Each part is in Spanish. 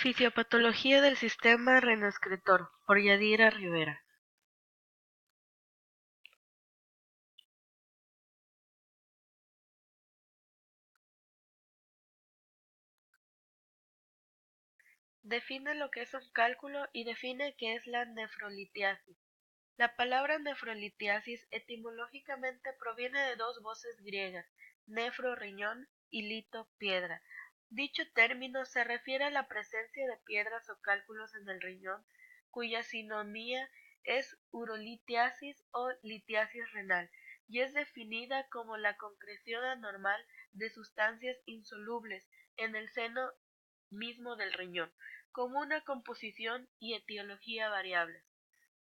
Fisiopatología del sistema rennoexcretor, por Yadira Rivera. Define lo que es un cálculo y define qué es la nefrolitiasis. La palabra nefrolitiasis etimológicamente proviene de dos voces griegas, nefro riñón y lito piedra. Dicho término se refiere a la presencia de piedras o cálculos en el riñón, cuya sinonimia es urolitiasis o litiasis renal, y es definida como la concreción anormal de sustancias insolubles en el seno mismo del riñón, con una composición y etiología variables.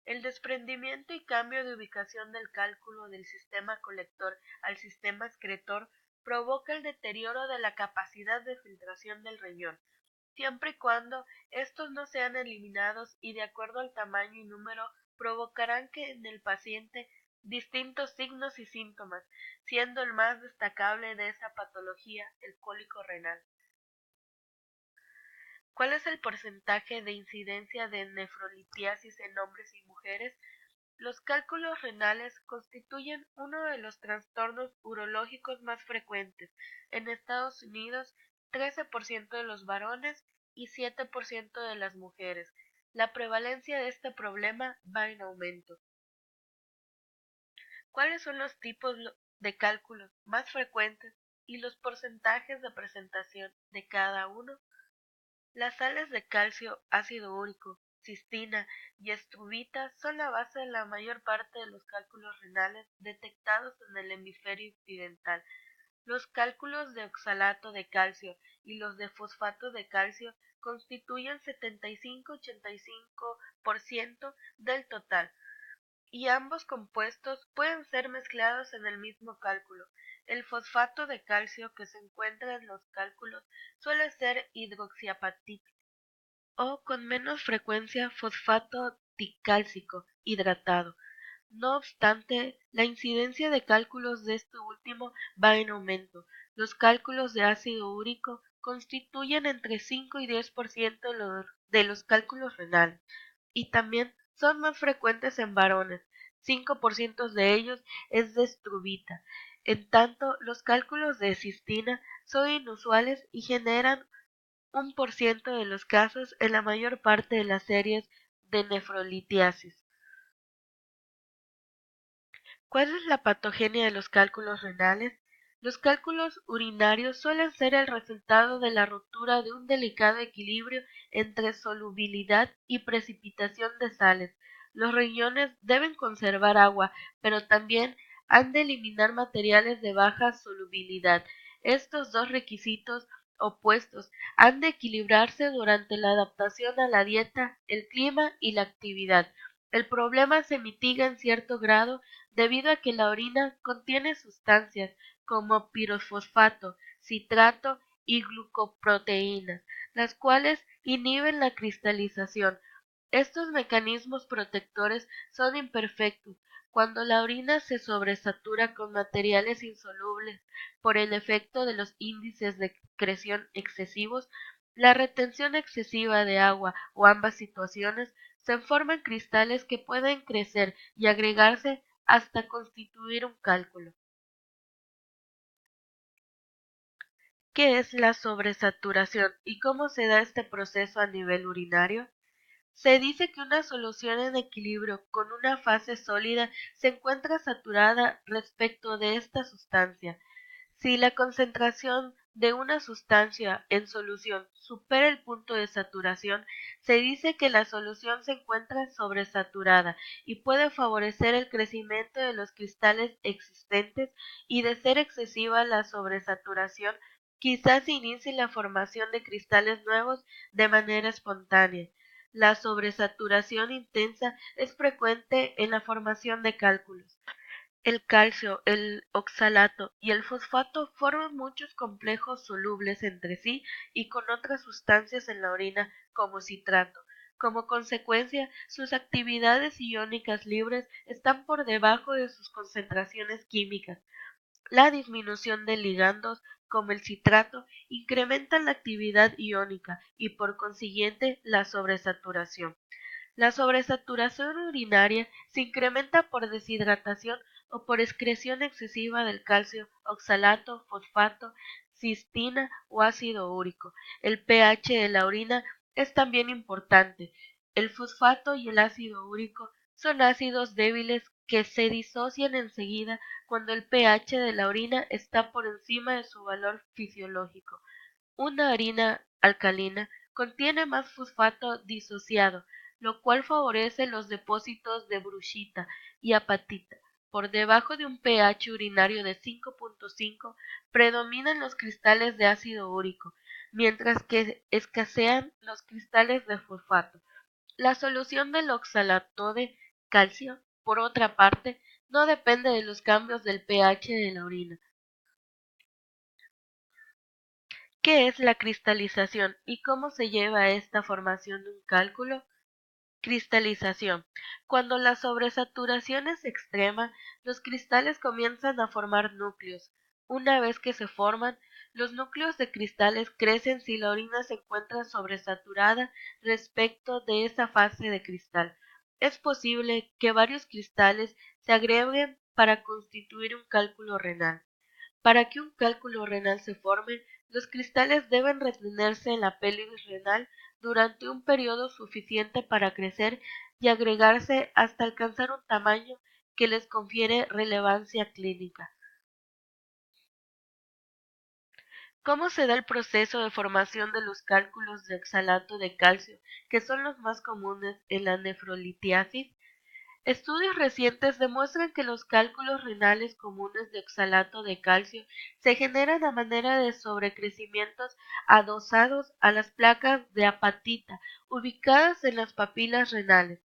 El desprendimiento y cambio de ubicación del cálculo del sistema colector al sistema excretor provoca el deterioro de la capacidad de filtración del riñón, siempre y cuando estos no sean eliminados y de acuerdo al tamaño y número provocarán que en el paciente distintos signos y síntomas, siendo el más destacable de esa patología el cólico renal. ¿Cuál es el porcentaje de incidencia de nefrolitiasis en hombres y mujeres? Los cálculos renales constituyen uno de los trastornos urológicos más frecuentes. En Estados Unidos, 13% de los varones y 7% de las mujeres. La prevalencia de este problema va en aumento. ¿Cuáles son los tipos de cálculos más frecuentes y los porcentajes de presentación de cada uno? Las sales de calcio, ácido úrico, cistina y estrubita son la base de la mayor parte de los cálculos renales detectados en el hemisferio occidental. Los cálculos de oxalato de calcio y los de fosfato de calcio constituyen 75-85% del total, y ambos compuestos pueden ser mezclados en el mismo cálculo. El fosfato de calcio que se encuentra en los cálculos suele ser hidroxiapatita o con menos frecuencia fosfato dicálcico hidratado. No obstante, la incidencia de cálculos de este último va en aumento. Los cálculos de ácido úrico constituyen entre 5 y 10% de los cálculos renales y también son más frecuentes en varones. 5% de ellos es de estrubita. En tanto, los cálculos de cistina son inusuales y generan 1% de los casos en la mayor parte de las series de nefrolitiasis. ¿Cuál es la patogenia de los cálculos renales? Los cálculos urinarios suelen ser el resultado de la ruptura de un delicado equilibrio entre solubilidad y precipitación de sales. Los riñones deben conservar agua, pero también han de eliminar materiales de baja solubilidad. Estos dos requisitos opuestos han de equilibrarse durante la adaptación a la dieta, el clima y la actividad. El problema se mitiga en cierto grado debido a que la orina contiene sustancias como pirofosfato, citrato y glucoproteínas, las cuales inhiben la cristalización. Estos mecanismos protectores son imperfectos cuando la orina se sobresatura con materiales insolubles por el efecto de los índices de excreción excesivos. La retención excesiva de agua o ambas situaciones se forman cristales que pueden crecer y agregarse hasta constituir un cálculo. ¿Qué es la sobresaturación y cómo se da este proceso a nivel urinario? Se dice que una solución en equilibrio con una fase sólida se encuentra saturada respecto de esta sustancia. Si la concentración de una sustancia en solución supera el punto de saturación, se dice que la solución se encuentra sobresaturada y puede favorecer el crecimiento de los cristales existentes, y de ser excesiva la sobresaturación, quizás inicie la formación de cristales nuevos de manera espontánea. La sobresaturación intensa es frecuente en la formación de cálculos. El calcio, el oxalato y el fosfato forman muchos complejos solubles entre sí y con otras sustancias en la orina como citrato. Como consecuencia, sus actividades iónicas libres están por debajo de sus concentraciones químicas. La disminución de ligandos como el citrato, incrementan la actividad iónica y por consiguiente la sobresaturación. La sobresaturación urinaria se incrementa por deshidratación o por excreción excesiva del calcio, oxalato, fosfato, cistina o ácido úrico. El pH de la orina es también importante. El fosfato y el ácido úrico son ácidos débiles que se disocian enseguida cuando el pH de la orina está por encima de su valor fisiológico. Una harina alcalina contiene más fosfato disociado, lo cual favorece los depósitos de brucita y apatita. Por debajo de un pH urinario de 5.5 predominan los cristales de ácido úrico, mientras que escasean los cristales de fosfato. La solución del oxalato de calcio, por otra parte, no depende de los cambios del pH de la orina. ¿Qué es la cristalización y cómo se lleva a esta formación de un cálculo? Cristalización. Cuando la sobresaturación es extrema, los cristales comienzan a formar núcleos. Una vez que se forman, los núcleos de cristales crecen si la orina se encuentra sobresaturada respecto de esa fase de cristal. Es posible que varios cristales se agreguen para constituir un cálculo renal. Para que un cálculo renal se forme, los cristales deben retenerse en la pelvis renal durante un periodo suficiente para crecer y agregarse hasta alcanzar un tamaño que les confiere relevancia clínica. ¿Cómo se da el proceso de formación de los cálculos de oxalato de calcio, que son los más comunes en la nefrolitiasis? Estudios recientes demuestran que los cálculos renales comunes de oxalato de calcio se generan a manera de sobrecrecimientos adosados a las placas de apatita ubicadas en las papilas renales.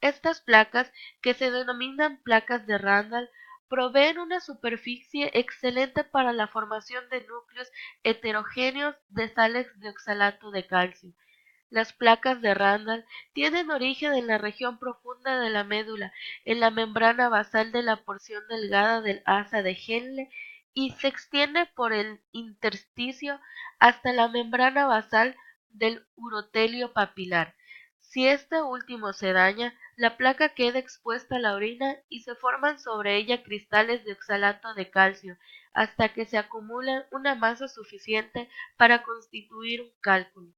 Estas placas, que se denominan placas de Randall, proveen una superficie excelente para la formación de núcleos heterogéneos de sales de oxalato de calcio. Las placas de Randall tienen origen en la región profunda de la médula, en la membrana basal de la porción delgada del asa de Henle y se extiende por el intersticio hasta la membrana basal del urotelio papilar. Si este último se daña, la placa queda expuesta a la orina y se forman sobre ella cristales de oxalato de calcio, hasta que se acumula una masa suficiente para constituir un cálculo.